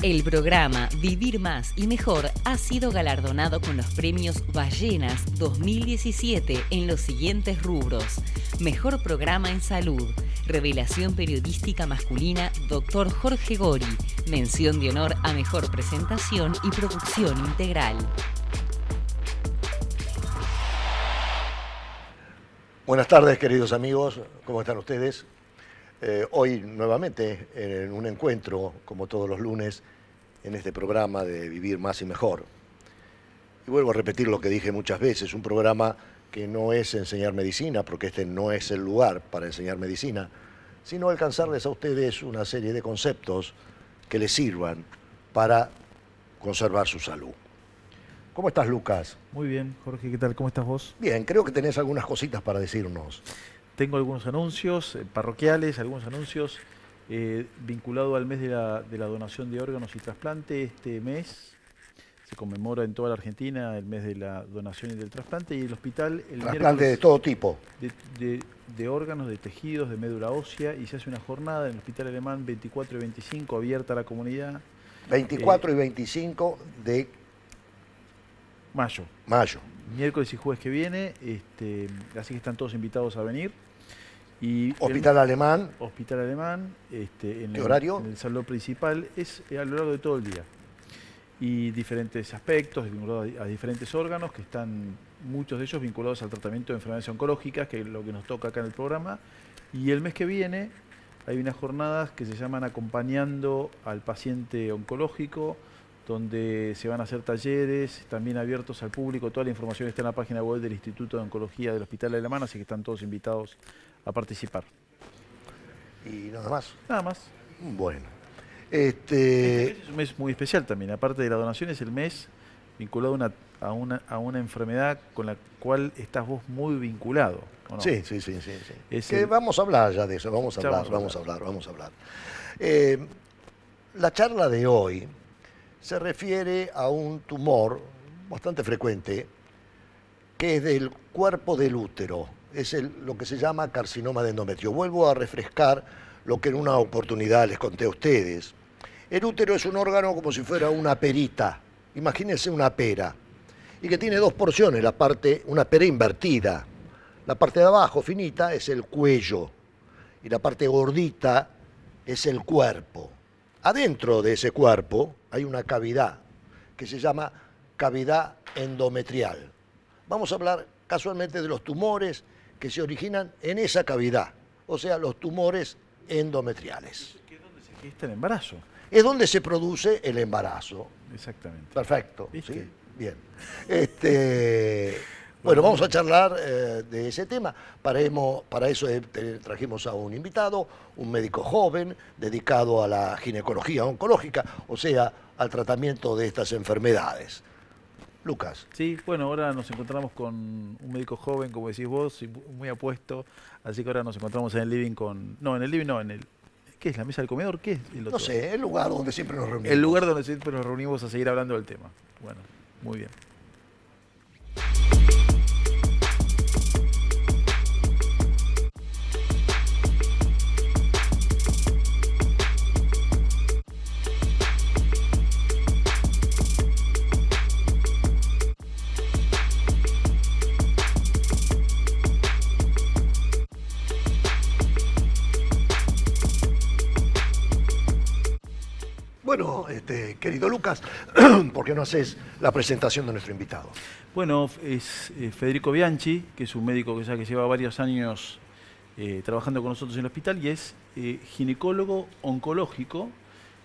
El programa Vivir Más y Mejor ha sido galardonado con los premios Ballenas 2017 en los siguientes rubros: Mejor Programa en Salud, Revelación Periodística Masculina Dr. Jorge Gori, Mención de Honor a Mejor Presentación y Producción Integral. Buenas tardes, queridos amigos, ¿cómo están ustedes? Hoy nuevamente en un encuentro, como todos los lunes, en este programa de Vivir Más y Mejor. Y vuelvo a repetir lo que dije muchas veces, un programa que no es enseñar medicina, porque este no es el lugar para enseñar medicina, sino alcanzarles a ustedes una serie de conceptos que les sirvan para conservar su salud. ¿Cómo estás, Lucas? Muy bien, Jorge, ¿qué tal? ¿Cómo estás vos? Bien, creo que tenés algunas cositas para decirnos. Tengo algunos anuncios parroquiales, algunos anuncios vinculados al mes de la donación de órganos y trasplante. Este mes se conmemora en toda la Argentina el mes de la donación y del trasplante, y el hospital... Trasplante de todo tipo. De órganos, de tejidos, de médula ósea, y se hace una jornada en el Hospital Alemán 24 y 25, abierta a la comunidad. 24 y 25 de mayo. Miércoles y jueves que viene, así que están todos invitados a venir. Y Hospital Alemán. ¿Qué horario? En el salón principal, es a lo largo de todo el día. Y diferentes aspectos vinculados a diferentes órganos, que están muchos de ellos vinculados al tratamiento de enfermedades oncológicas, que es lo que nos toca acá en el programa. Y el mes que viene hay unas jornadas que se llaman Acompañando al Paciente Oncológico, donde se van a hacer talleres también abiertos al público. Toda la información está en la página web del Instituto de Oncología del Hospital Alemán, así que están todos invitados a participar. ¿Y nada más? Nada más. Bueno. Este es un mes muy especial también. Aparte de la donación, es el mes vinculado a una enfermedad con la cual estás vos muy vinculado, ¿o no? Sí. Vamos a hablar ya de eso, vamos a hablar. La charla de hoy se refiere a un tumor bastante frecuente que es del cuerpo del útero. Es lo que se llama carcinoma de endometrio. Vuelvo a refrescar lo que en una oportunidad les conté a ustedes. El útero es un órgano como si fuera una perita. Imagínense una pera. Y que tiene dos porciones, una pera invertida. La parte de abajo, finita, es el cuello. Y la parte gordita es el cuerpo. Adentro de ese cuerpo hay una cavidad que se llama cavidad endometrial. Vamos a hablar casualmente de los tumores que se originan en esa cavidad, o sea, los tumores endometriales. ¿Qué es donde se gesta el embarazo? Es donde se produce el embarazo. Exactamente. Perfecto. ¿Viste? ¿Sí? Bien. Bueno, vamos a charlar de ese tema. Para eso trajimos a un invitado, un médico joven, dedicado a la ginecología oncológica, o sea, al tratamiento de estas enfermedades. Lucas. Sí, bueno, ahora nos encontramos con un médico joven, como decís vos, y muy apuesto, así que ahora nos encontramos en el living ¿qué es? ¿La mesa del comedor? ¿Qué es el otro? No sé, el lugar donde siempre nos reunimos. El lugar donde siempre nos reunimos a seguir hablando del tema. Bueno, muy bien. Bueno, querido Lucas, ¿por qué no haces la presentación de nuestro invitado? Bueno, es Federico Bianchi, que es un médico que lleva varios años trabajando con nosotros en el hospital, y es ginecólogo oncológico,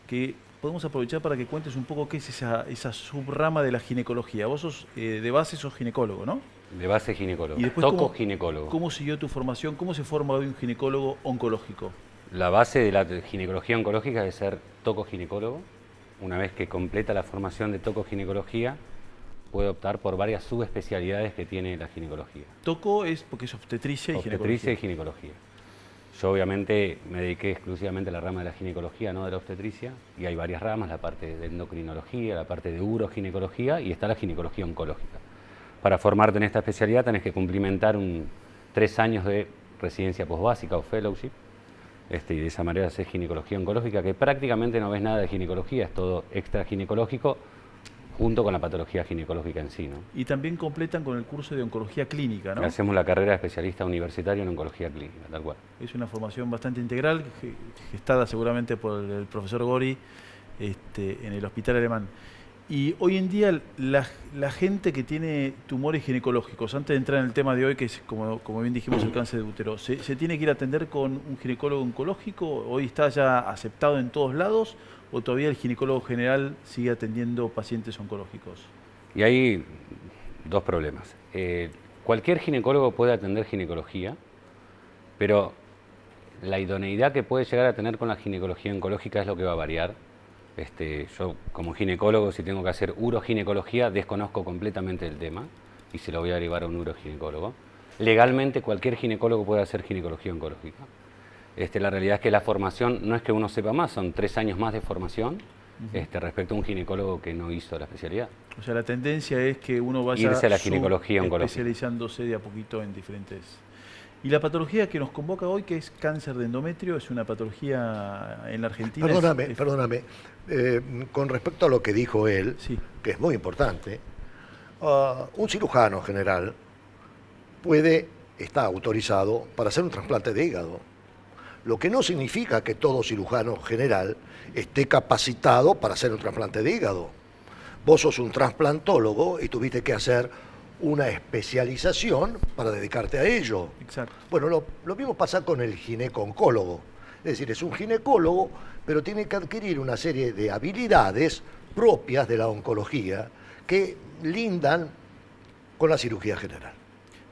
que podemos aprovechar para que cuentes un poco qué es esa subrama de la ginecología. Vos sos, de base sos ginecólogo, ¿no? De base ginecólogo. Y después, ginecólogo. ¿Cómo siguió tu formación? ¿Cómo se forma hoy un ginecólogo oncológico? La base de la ginecología oncológica es ser tocoginecólogo. Una vez que completa la formación de tocoginecología, puede optar por varias subespecialidades que tiene la ginecología. Toco es porque es obstetricia y ginecología. Obstetricia y ginecología. Yo obviamente me dediqué exclusivamente a la rama de la ginecología, no de la obstetricia, y hay varias ramas, la parte de endocrinología, la parte de uroginecología, y está la ginecología oncológica. Para formarte en esta especialidad tenés que cumplimentar 3 años de residencia posbásica o fellowship, y de esa manera haces ginecología oncológica, que prácticamente no ves nada de ginecología, es todo extra ginecológico junto con la patología ginecológica en sí, ¿no? Y también completan con el curso de oncología clínica, ¿no? Hacemos la carrera de especialista universitario en oncología clínica, tal cual. Es una formación bastante integral, gestada seguramente por el profesor Gori en el Hospital Alemán. Y hoy en día la gente que tiene tumores ginecológicos, antes de entrar en el tema de hoy, que es como bien dijimos el cáncer de útero, ¿se tiene que ir a atender con un ginecólogo oncológico? ¿Hoy está ya aceptado en todos lados o todavía el ginecólogo general sigue atendiendo pacientes oncológicos? Y hay dos problemas. Cualquier ginecólogo puede atender ginecología, pero la idoneidad que puede llegar a tener con la ginecología oncológica es lo que va a variar. Yo como ginecólogo, si tengo que hacer uroginecología, desconozco completamente el tema y se lo voy a derivar a un uroginecólogo. Legalmente cualquier ginecólogo puede hacer ginecología oncológica. La realidad es que la formación no es que uno sepa más, son 3 años más de formación respecto a un ginecólogo que no hizo la especialidad. O sea, la tendencia es que uno vaya irse a la ginecología oncológica, especializándose de a poquito en diferentes... Y la patología que nos convoca hoy, que es cáncer de endometrio, es una patología en la Argentina... Perdóname. Con respecto a lo que dijo él, sí, que es muy importante, un cirujano general está autorizado para hacer un trasplante de hígado. Lo que no significa que todo cirujano general esté capacitado para hacer un trasplante de hígado. Vos sos un trasplantólogo y tuviste que hacer una especialización para dedicarte a ello. Exacto. Bueno, lo mismo pasa con el gineco-oncólogo. Es decir, es un ginecólogo, pero tiene que adquirir una serie de habilidades propias de la oncología que lindan con la cirugía general.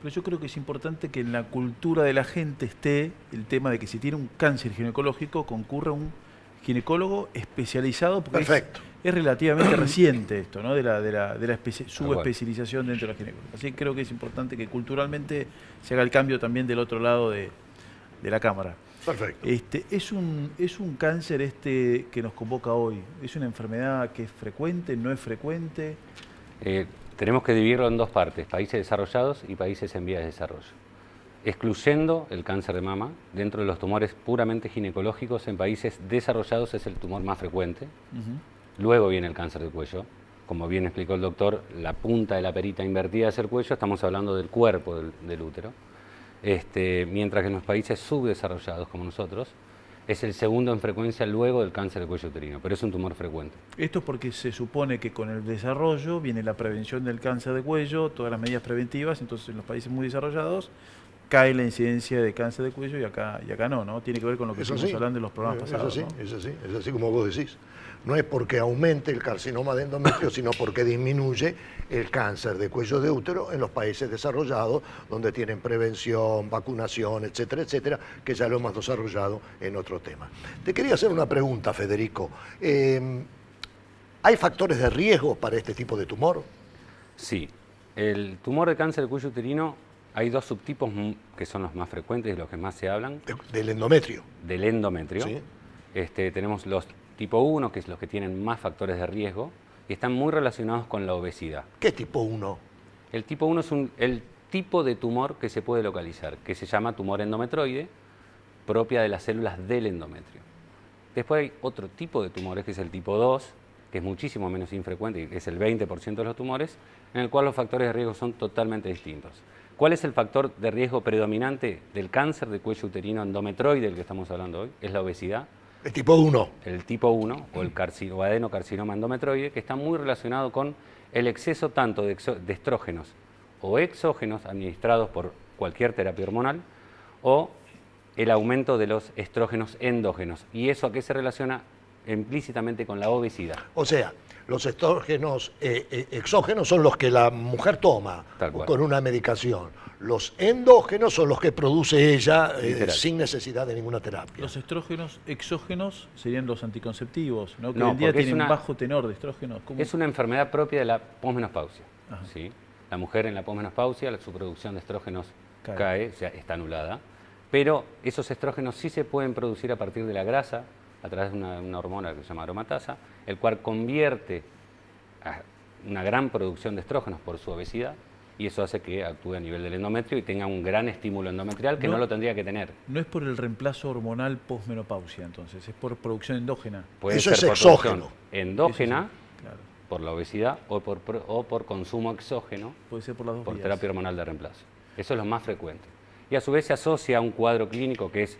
Pero yo creo que es importante que en la cultura de la gente esté el tema de que si tiene un cáncer ginecológico concurra un ginecólogo especializado, porque Perfecto. Es relativamente reciente esto, ¿no? de la subespecialización dentro de la ginecología. Así que creo que es importante que culturalmente se haga el cambio también del otro lado de la cámara. Perfecto. Es un cáncer que nos convoca hoy. ¿Es una enfermedad que es frecuente, no es frecuente? Tenemos que dividirlo en dos partes, países desarrollados y países en vías de desarrollo. Excluyendo el cáncer de mama, dentro de los tumores puramente ginecológicos, en países desarrollados es el tumor más frecuente. Luego viene el cáncer de cuello. Como bien explicó el doctor, la punta de la perita invertida es el cuello, estamos hablando del cuerpo del útero. Mientras que en los países subdesarrollados, como nosotros, es el segundo en frecuencia luego del cáncer de cuello uterino, pero es un tumor frecuente. Esto es porque se supone que con el desarrollo viene la prevención del cáncer de cuello, todas las medidas preventivas, entonces en los países muy desarrollados cae la incidencia de cáncer de cuello y acá no, Tiene que ver con lo que estuvimos hablando en los programas pasados. Es así como vos decís. No es porque aumente el carcinoma de endometrio, sino porque disminuye el cáncer de cuello de útero en los países desarrollados, donde tienen prevención, vacunación, etcétera, etcétera, que ya lo hemos desarrollado en otro tema. Te quería hacer una pregunta, Federico. ¿Hay factores de riesgo para este tipo de tumor? Sí. El tumor de cáncer de cuello uterino, hay dos subtipos que son los más frecuentes y los que más se hablan. Del endometrio. Del endometrio. Sí. Tenemos los tipo 1, que es los que tienen más factores de riesgo, y están muy relacionados con la obesidad. ¿Qué tipo 1? El tipo 1 es el tipo de tumor que se puede localizar, que se llama tumor endometroide, propia de las células del endometrio. Después hay otro tipo de tumores, que es el tipo 2, que es muchísimo menos infrecuente, que es el 20% de los tumores, en el cual los factores de riesgo son totalmente distintos. ¿Cuál es el factor de riesgo predominante del cáncer de cuello uterino endometroide del que estamos hablando hoy? Es la obesidad. El tipo 1. El tipo 1 o el adenocarcinoma endometroide, que está muy relacionado con el exceso tanto de estrógenos o exógenos administrados por cualquier terapia hormonal o el aumento de los estrógenos endógenos. ¿Y eso a qué se relaciona? Implícitamente con la obesidad. O sea, los estrógenos exógenos son los que la mujer toma con una medicación. Los endógenos son los que produce ella sin necesidad de ninguna terapia. Los estrógenos exógenos serían los anticonceptivos, ¿no? Que hoy en día tienen un bajo tenor de estrógenos. ¿Cómo? Es una enfermedad propia de la posmenopausia. ¿Sí? La mujer en la posmenopausia, su producción de estrógenos cae, o sea, está anulada. Pero esos estrógenos sí se pueden producir a partir de la grasa, a través de una hormona que se llama aromatasa, el cual convierte a una gran producción de estrógenos por su obesidad y eso hace que actúe a nivel del endometrio y tenga un gran estímulo endometrial que no lo tendría que tener. No es por el reemplazo hormonal posmenopausia, entonces, es por producción endógena. Puede Eso ser es por exógeno. producción endógena, Claro. por la obesidad, o por consumo exógeno, Puede ser por las dos por vías. terapia hormonal de reemplazo. Eso es lo más frecuente. Y a su vez se asocia a un cuadro clínico que es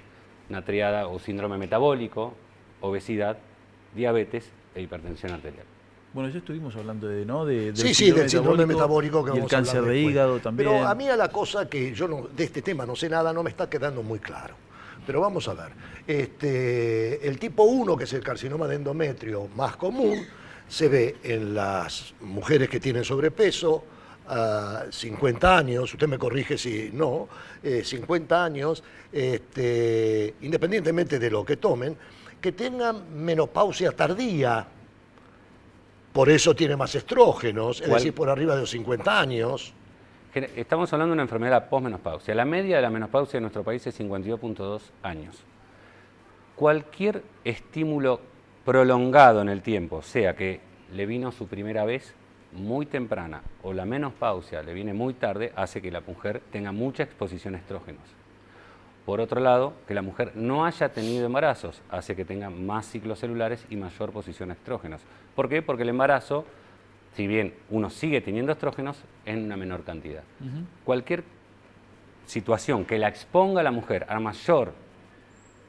una triada o síndrome metabólico, obesidad, diabetes e hipertensión arterial. Bueno, ya estuvimos hablando del del síndrome metabólico que y el vamos a cáncer hablar de después. hígado también. Pero a mí a la cosa que yo de este tema no sé nada, no me está quedando muy claro. Pero vamos a ver. El tipo 1, que es el carcinoma de endometrio más común, se ve en las mujeres que tienen sobrepeso, 50 años, usted me corrige si no, 50 años, independientemente de lo que tomen, que tengan menopausia tardía. Por eso tiene más estrógenos, es decir, por arriba de los 50 años. Estamos hablando de una enfermedad de la posmenopausia. La media de la menopausia en nuestro país es 52.2 años. Cualquier estímulo prolongado en el tiempo, sea que le vino su primera vez muy temprana o la menopausia le viene muy tarde, hace que la mujer tenga mucha exposición a estrógenos. Por otro lado, que la mujer no haya tenido embarazos hace que tenga más ciclos celulares y mayor posición a estrógenos. ¿Por qué? Porque el embarazo, si bien uno sigue teniendo estrógenos, en una menor cantidad. Cualquier situación que la exponga a la mujer a mayor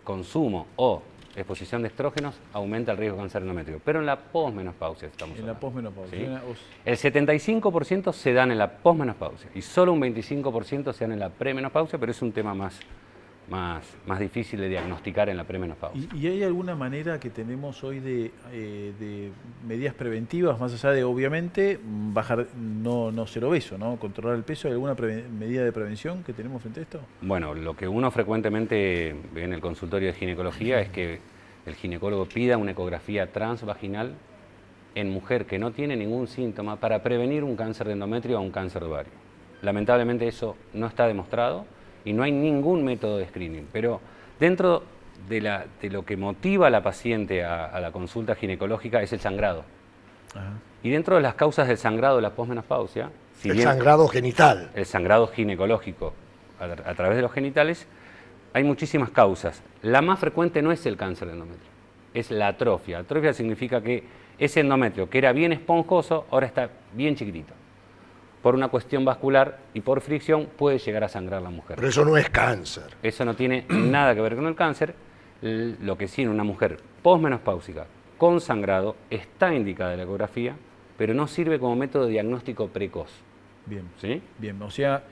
consumo o exposición de estrógenos aumenta el riesgo de cáncer endométrico. Pero en la posmenopausia estamos hablando. En la posmenopausia. ¿Sí? ¿Sí? El 75% se dan en la posmenopausia y solo un 25% se dan en la premenopausia, pero es un tema más difícil de diagnosticar en la premenopausia. ¿Y hay alguna manera que tenemos hoy de medidas preventivas, más allá de, obviamente, bajar, no ser obeso, ¿no? Controlar el peso? ¿Hay alguna medida de prevención que tenemos frente a esto? Bueno, lo que uno frecuentemente ve en el consultorio de ginecología es que el ginecólogo pida una ecografía transvaginal en mujer que no tiene ningún síntoma para prevenir un cáncer de endometrio o un cáncer de ovario. Lamentablemente eso no está demostrado y no hay ningún método de screening, pero dentro de lo que motiva a la paciente a la consulta ginecológica es el sangrado. Ajá. Y dentro de las causas del sangrado de la posmenopausia, El sangrado genital. el sangrado ginecológico a través de los genitales, hay muchísimas causas. La más frecuente no es el cáncer de endometrio, es la atrofia. Atrofia significa que ese endometrio, que era bien esponjoso, ahora está bien chiquitito. Por una cuestión vascular y por fricción puede llegar a sangrar la mujer. Pero eso no es cáncer. Eso no tiene nada que ver con el cáncer. Lo que sí, en una mujer posmenopáusica con sangrado está indicada la ecografía, pero no sirve como método de diagnóstico precoz. Bien. ¿Sí? Bien, o sea,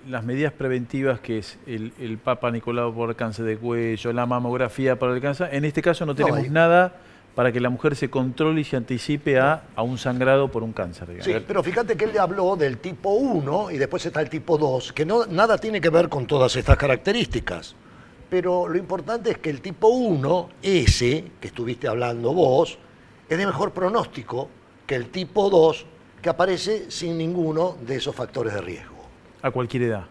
las medidas preventivas que es el Papa Nicolau por cáncer de cuello, la mamografía para el cáncer, en este caso no tenemos nada para que la mujer se controle y se anticipe a un sangrado por un cáncer. Digamos. Sí, pero fíjate que él le habló del tipo 1 y después está el tipo 2, que nada tiene que ver con todas estas características. Pero lo importante es que el tipo 1, ese que estuviste hablando vos, es de mejor pronóstico que el tipo 2, que aparece sin ninguno de esos factores de riesgo. A cualquier edad.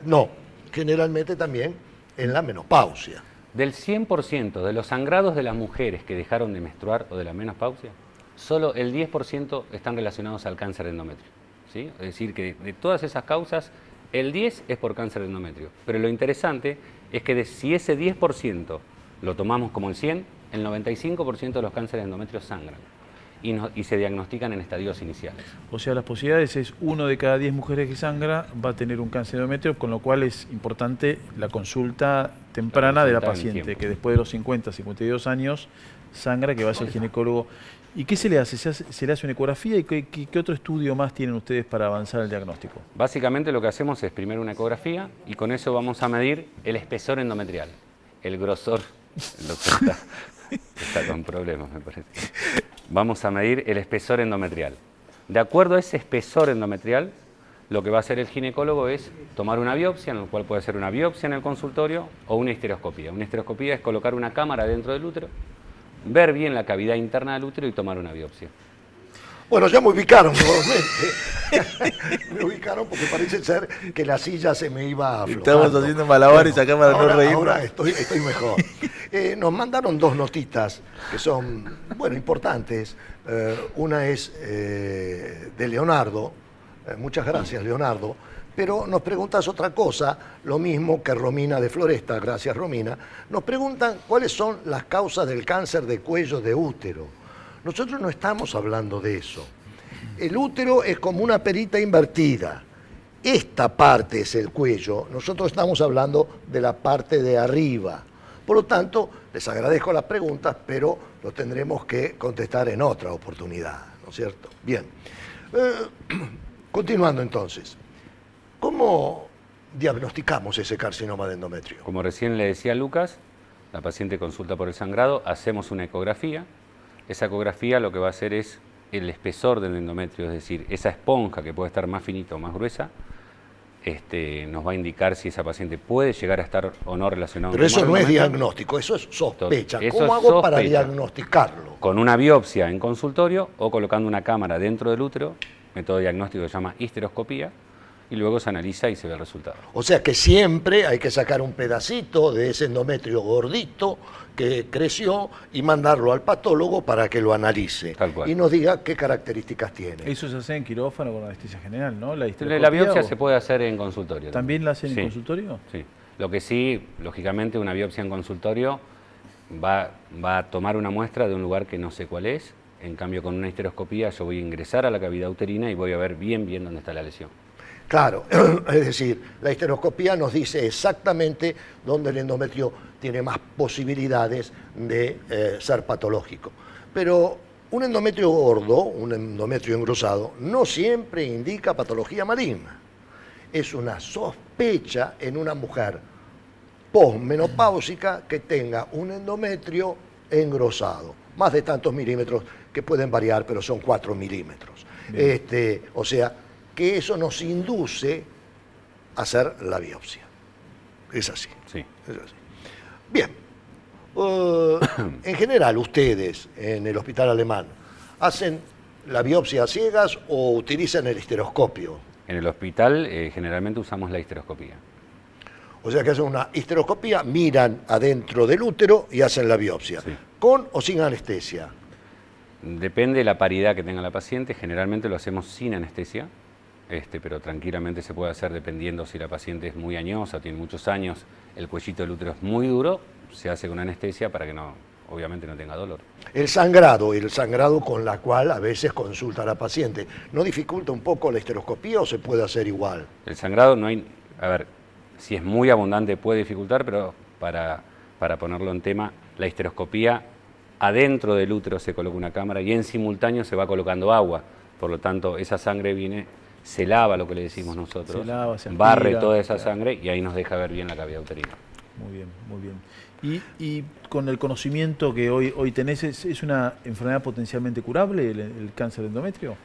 No, generalmente también en la menopausia. Del 100% de los sangrados de las mujeres que dejaron de menstruar o de la menopausia, solo el 10% están relacionados al cáncer de endometrio. ¿Sí? Es decir, que de todas esas causas, el 10% es por cáncer de endometrio. Pero lo interesante es que si ese 10% lo tomamos como el 100%, el 95% de los cánceres de endometrio sangran y se diagnostican en estadios iniciales. O sea, las posibilidades es 1 de cada 10 mujeres que sangra va a tener un cáncer de endometrio, con lo cual es importante la consulta temprana de la paciente, que después de los 50, 52 años sangra, que vaya al ginecólogo. ¿Y qué se le hace? ¿Se le hace una ecografía? ¿Y qué otro estudio más tienen ustedes para avanzar el diagnóstico? Básicamente lo que hacemos es primero una ecografía y con eso vamos a medir el espesor endometrial, el grosor. El doctor está con problemas, me parece. Vamos a medir el espesor endometrial. De acuerdo a ese espesor endometrial, lo que va a hacer el ginecólogo es tomar una biopsia, en el cual puede ser una biopsia en el consultorio o una histeroscopía. Una histeroscopía es colocar una cámara dentro del útero, ver bien la cavidad interna del útero y tomar una biopsia. Bueno, ya me ubicaron nuevamente. Me ubicaron porque parece ser que la silla se me iba aflojando. Estamos haciendo malabares acá para no reírnos. Ahora estoy mejor. Nos mandaron 2 notitas que son, importantes. Una es de Leonardo, Muchas gracias, Leonardo. Pero nos preguntas otra cosa, lo mismo que Romina de Floresta, gracias Romina. Nos preguntan cuáles son las causas del cáncer de cuello de útero. Nosotros no estamos hablando de eso. El útero es como una perita invertida. Esta parte es el cuello. Nosotros estamos hablando de la parte de arriba. Por lo tanto, les agradezco las preguntas, pero lo tendremos que contestar en otra oportunidad, ¿no es cierto? Bien. Continuando entonces. ¿Cómo diagnosticamos ese carcinoma de endometrio? Como recién le decía a Lucas, la paciente consulta por el sangrado, hacemos una ecografía. Esa ecografía lo que va a hacer es el espesor del endometrio, es decir, esa esponja que puede estar más finita o más gruesa, nos va a indicar si esa paciente puede llegar a estar o no relacionada. Pero eso no es diagnóstico, eso es sospecha. Eso ¿Cómo es hago para sospecha. diagnosticarlo? Con una biopsia en consultorio o colocando una cámara dentro del útero, método diagnóstico que se llama histeroscopía, y luego se analiza y se ve el resultado. O sea que siempre hay que sacar un pedacito de ese endometrio gordito que creció y mandarlo al patólogo para que lo analice. Tal cual. Y nos diga qué características tiene. Eso se hace en quirófano con anestesia general, ¿no? La histeroscopía, biopsia o- se puede hacer en consultorio. ¿También la hacen Sí. en consultorio? Sí. Lo que sí, lógicamente, una biopsia en consultorio va a tomar una muestra de un lugar que no sé cuál es. En cambio, con una histeroscopía yo voy a ingresar a la cavidad uterina y voy a ver bien dónde está la lesión. Claro, es decir, la histeroscopía nos dice exactamente dónde el endometrio tiene más posibilidades de ser patológico. Pero un endometrio gordo, un endometrio engrosado, no siempre indica patología maligna. Es una sospecha en una mujer posmenopáusica que tenga un endometrio engrosado, más de tantos milímetros que pueden variar, pero son 4 milímetros. O sea, que eso nos induce a hacer la biopsia. Es así. Sí. Es así. Bien. En general, ustedes en el hospital alemán, ¿hacen la biopsia a ciegas o utilizan el histeroscopio? En el hospital generalmente usamos la histeroscopía. O sea que hacen una histeroscopía, miran adentro del útero y hacen la biopsia. Sí. ¿Con o sin anestesia? Depende de la paridad que tenga la paciente, generalmente lo hacemos sin anestesia, pero tranquilamente se puede hacer dependiendo si la paciente es muy añosa, tiene muchos años, el cuellito del útero es muy duro, se hace con anestesia para que obviamente no tenga dolor. El sangrado con la cual a veces consulta a la paciente, ¿no dificulta un poco la histeroscopía o se puede hacer igual? El sangrado si es muy abundante puede dificultar, pero para ponerlo en tema, la histeroscopía adentro del útero se coloca una cámara y en simultáneo se va colocando agua, por lo tanto esa sangre se lava, lo que le decimos nosotros, Se lava, se barre aspira, toda esa claro. sangre y ahí nos deja ver bien la cavidad uterina. Muy bien, muy bien. Y con el conocimiento que hoy tenés, ¿es una enfermedad potencialmente curable el cáncer de endometrio?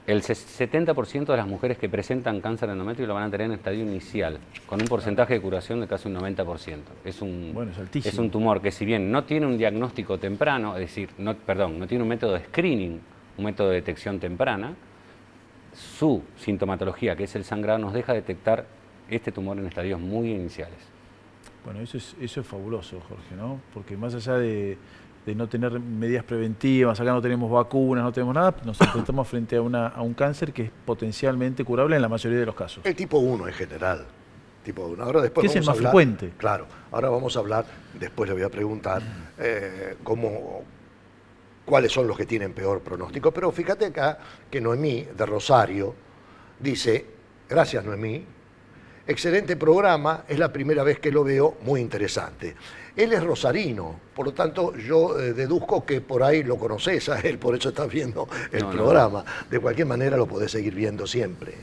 El 70% de las mujeres que presentan cáncer de endometrio lo van a tener en estadio inicial, con un porcentaje de curación de casi un 90%. Bueno, es altísimo. Es un tumor que si bien no tiene un diagnóstico temprano, es decir, no tiene un método de screening, un método de detección temprana, su sintomatología, que es el sangrado, nos deja detectar este tumor en estadios muy iniciales. Bueno, eso es fabuloso, Jorge, ¿no? Porque más allá de no tener medidas preventivas, acá no tenemos vacunas, no tenemos nada, nos enfrentamos frente a un cáncer que es potencialmente curable en la mayoría de los casos. El tipo 1 en general. Tipo 1. Ahora después ¿Qué es el vamos a más hablar- frecuente? Claro, ahora vamos a hablar, después le voy a preguntar cuáles son los que tienen peor pronóstico. Pero fíjate acá que Noemí de Rosario dice, gracias Noemí, excelente programa, es la primera vez que lo veo, muy interesante. Él es rosarino, por lo tanto yo deduzco que por ahí lo conoces a él, por eso estás viendo el No. programa. De cualquier manera lo podés seguir viendo siempre.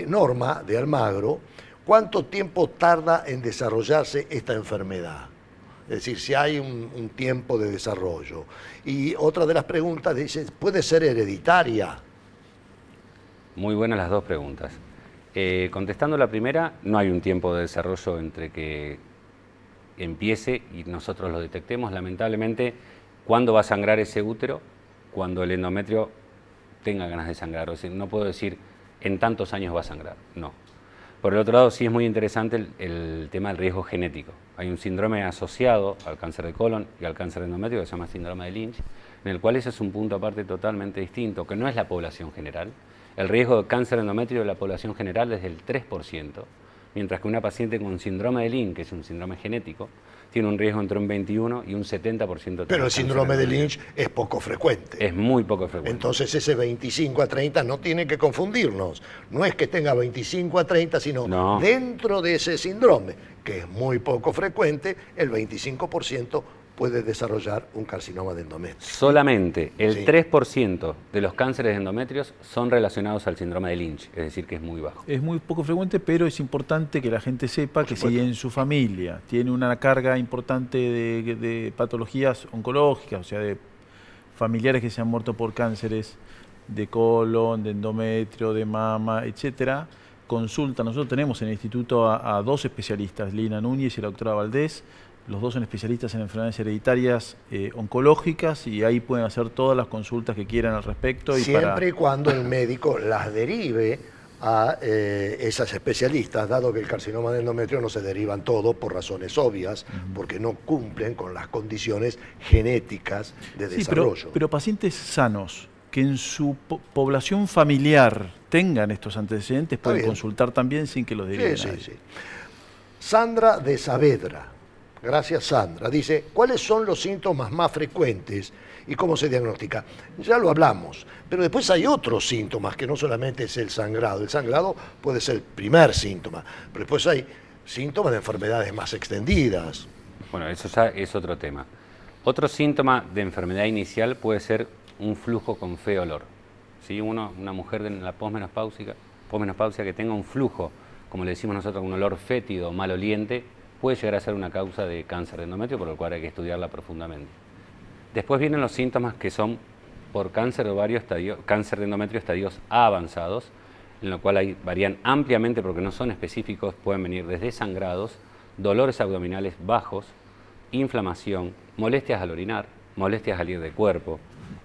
Norma de Almagro, ¿cuánto tiempo tarda en desarrollarse esta enfermedad? Es decir, si hay un tiempo de desarrollo. Y otra de las preguntas dice, ¿puede ser hereditaria? Muy buenas las dos preguntas. Contestando la primera, no hay un tiempo de desarrollo entre que empiece y nosotros lo detectemos. Lamentablemente, ¿cuándo va a sangrar ese útero? Cuando el endometrio tenga ganas de sangrar. O sea, no puedo decir, en tantos años va a sangrar. No. Por el otro lado, sí es muy interesante el tema del riesgo genético. Hay un síndrome asociado al cáncer de colon y al cáncer de endometrio que se llama síndrome de Lynch, en el cual ese es un punto aparte totalmente distinto, que no es la población general, El riesgo de cáncer de endometrio de la población general es del 3%, mientras que una paciente con síndrome de Lynch, que es un síndrome genético, tiene un riesgo entre un 21 y un 70%. Pero el síndrome de Lynch es poco frecuente. Es muy poco frecuente. Entonces ese 25 a 30 no tiene que confundirnos. No es que tenga 25 a 30, sino dentro de ese síndrome, que es muy poco frecuente, el 25% puede desarrollar un carcinoma de endometrio. Solamente el 3% de los cánceres de endometrios son relacionados al síndrome de Lynch, es decir, que es muy bajo. Es muy poco frecuente, pero es importante que la gente sepa que si en su familia tiene una carga importante de patologías oncológicas, o sea, de familiares que se han muerto por cánceres de colon, de endometrio, de mama, etcétera, consulta. Nosotros tenemos en el instituto a dos especialistas, Lina Núñez y la doctora Valdés. Los dos son especialistas en enfermedades hereditarias oncológicas y ahí pueden hacer todas las consultas que quieran al respecto. Siempre y cuando el médico las derive a esas especialistas, dado que el carcinoma de endometrio no se derivan todos por razones obvias, porque no cumplen con las condiciones genéticas de desarrollo. Pero pacientes sanos que en su población familiar tengan estos antecedentes pueden consultar también sin que los deriven. Sí. Sandra de Saavedra. Gracias, Sandra. Dice, ¿cuáles son los síntomas más frecuentes y cómo se diagnostica? Ya lo hablamos, pero después hay otros síntomas, que no solamente es el sangrado. El sangrado puede ser el primer síntoma, pero después hay síntomas de enfermedades más extendidas. Bueno, eso ya es otro tema. Otro síntoma de enfermedad inicial puede ser un flujo con feo olor. ¿Sí? Una mujer de la posmenopausia que tenga un flujo, como le decimos nosotros, un olor fétido, maloliente, puede llegar a ser una causa de cáncer de endometrio, por lo cual hay que estudiarla profundamente. Después vienen los síntomas que son por cáncer de ovario, cáncer de endometrio estadios A avanzados, en lo cual varían ampliamente porque no son específicos, pueden venir desde sangrados, dolores abdominales bajos, inflamación, molestias al orinar, molestias al ir de cuerpo,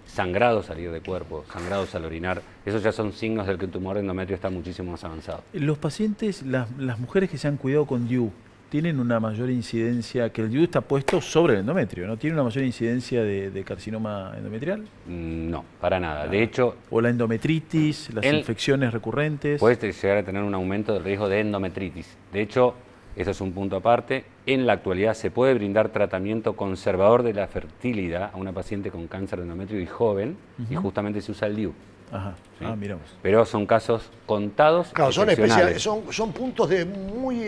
sangrados al ir de cuerpo, sangrados al orinar. Esos ya son signos de que el tumor de endometrio está muchísimo más avanzado. Los pacientes, las mujeres que se han cuidado con DIU, ¿tienen una mayor incidencia, que el DIU está puesto sobre el endometrio, ¿no? ¿Tiene una mayor incidencia de carcinoma endometrial? No, para nada. De hecho... ¿O la endometritis, las infecciones recurrentes? Puede llegar a tener un aumento del riesgo de endometritis. De hecho, eso es un punto aparte. En la actualidad se puede brindar tratamiento conservador de la fertilidad a una paciente con cáncer de endometrio y joven, y justamente se usa el DIU. Ajá. ¿Sí? Miramos. Pero son casos contados. Claro, son puntos de muy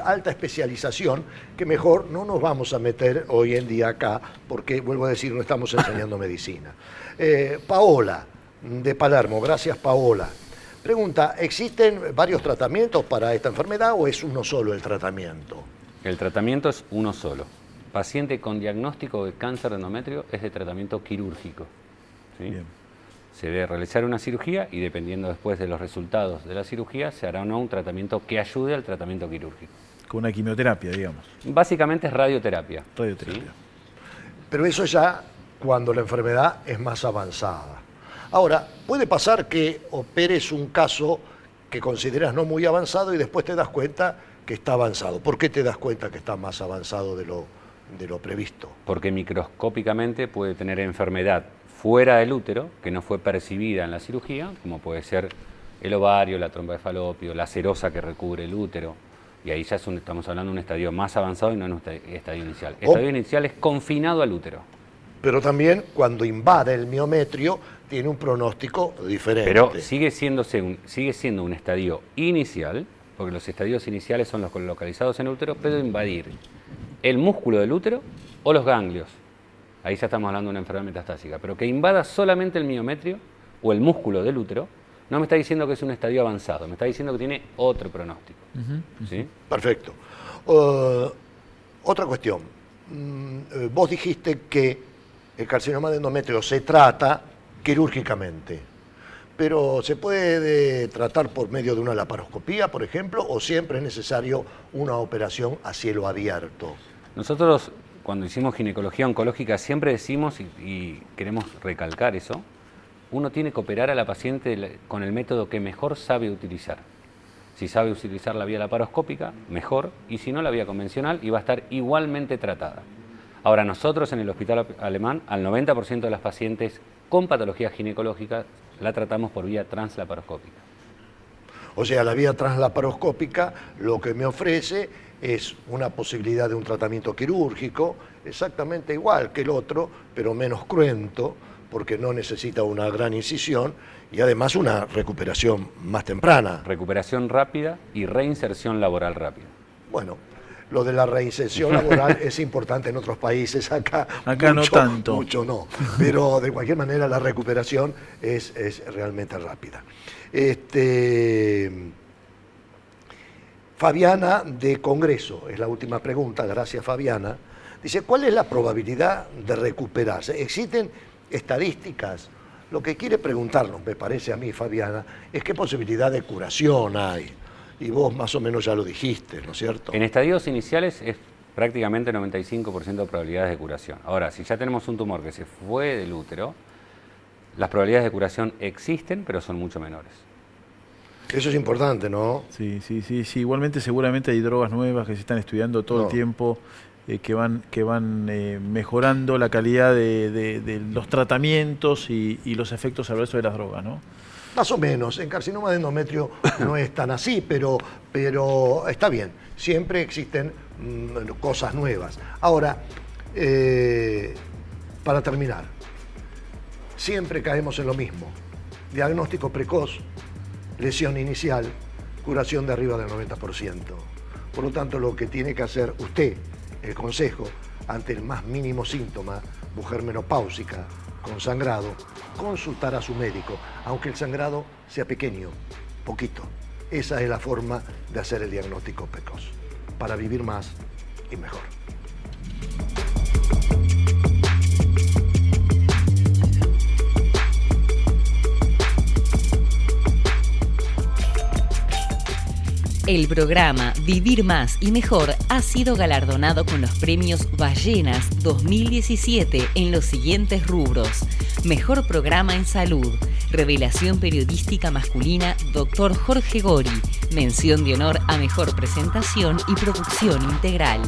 alta especialización que mejor no nos vamos a meter hoy en día acá, porque, vuelvo a decir, no estamos enseñando medicina. Paola, de Palermo, gracias Paola. Pregunta, ¿existen varios tratamientos para esta enfermedad o es uno solo el tratamiento? El tratamiento es uno solo. Paciente con diagnóstico de cáncer de endometrio es de tratamiento quirúrgico. ¿Sí? Bien. Se debe realizar una cirugía y dependiendo después de los resultados de la cirugía se hará o no un tratamiento que ayude al tratamiento quirúrgico. Con una quimioterapia, digamos. Básicamente es radioterapia. Radioterapia. ¿Sí? Pero eso ya cuando la enfermedad es más avanzada. Ahora, puede pasar que operes un caso que consideras no muy avanzado y después te das cuenta que está avanzado. ¿Por qué te das cuenta que está más avanzado de lo previsto? Porque microscópicamente puede tener enfermedad fuera del útero, que no fue percibida en la cirugía, como puede ser el ovario, la trompa de falopio, la serosa que recubre el útero, y ahí ya estamos hablando de un estadio más avanzado y no en un estadio inicial. El estadio inicial es confinado al útero. Pero también cuando invade el miometrio tiene un pronóstico diferente. Pero sigue siendo un estadio inicial, porque los estadios iniciales son los localizados en el útero, pero invadir el músculo del útero o los ganglios. Ahí ya estamos hablando de una enfermedad metastásica, pero que invada solamente el miometrio o el músculo del útero, no me está diciendo que es un estadio avanzado, me está diciendo que tiene otro pronóstico. ¿Sí? Perfecto. Otra cuestión. Vos dijiste que el carcinoma de endometrio se trata quirúrgicamente, pero ¿se puede tratar por medio de una laparoscopía, por ejemplo, o siempre es necesario una operación a cielo abierto? Nosotros, cuando hicimos ginecología oncológica, siempre decimos, y queremos recalcar eso, uno tiene que operar a la paciente con el método que mejor sabe utilizar. Si sabe utilizar la vía laparoscópica, mejor, y si no, la vía convencional, y va a estar igualmente tratada. Ahora, nosotros en el Hospital Alemán, al 90% de las pacientes con patologías ginecológicas la tratamos por vía translaparoscópica. O sea, la vía translaparoscópica lo que me ofrece es una posibilidad de un tratamiento quirúrgico exactamente igual que el otro, pero menos cruento, porque no necesita una gran incisión y además una recuperación más temprana. Recuperación rápida y reinserción laboral rápida. Bueno, lo de la reinserción laboral es importante en otros países, acá mucho, no tanto. Mucho no, pero de cualquier manera la recuperación es realmente rápida. Fabiana de Congreso, es la última pregunta, gracias Fabiana. Dice, ¿cuál es la probabilidad de recuperarse? ¿Existen estadísticas? Lo que quiere preguntarnos, me parece a mí, Fabiana, es qué posibilidad de curación hay. Y vos más o menos ya lo dijiste, ¿no es cierto? En estadios iniciales es prácticamente 95% de probabilidades de curación. Ahora, si ya tenemos un tumor que se fue del útero, las probabilidades de curación existen, pero son mucho menores. Eso es importante, ¿no? Sí. Igualmente, seguramente hay drogas nuevas que se están estudiando todo el tiempo, que van mejorando la calidad de los tratamientos y los efectos adversos de las drogas, ¿no? Más o menos. En carcinoma de endometrio no es tan así, pero está bien. Siempre existen cosas nuevas. Ahora, para terminar, siempre caemos en lo mismo. Diagnóstico precoz, lesión inicial, curación de arriba del 90%. Por lo tanto, lo que tiene que hacer usted, el consejo, ante el más mínimo síntoma, mujer menopáusica, con sangrado, consultar a su médico, aunque el sangrado sea pequeño, poquito. Esa es la forma de hacer el diagnóstico precoz, para vivir más y mejor. El programa Vivir Más y Mejor ha sido galardonado con los premios Ballenas 2017 en los siguientes rubros: Mejor Programa en Salud, Revelación Periodística Masculina Dr. Jorge Gori, Mención de Honor a Mejor Presentación y Producción Integral.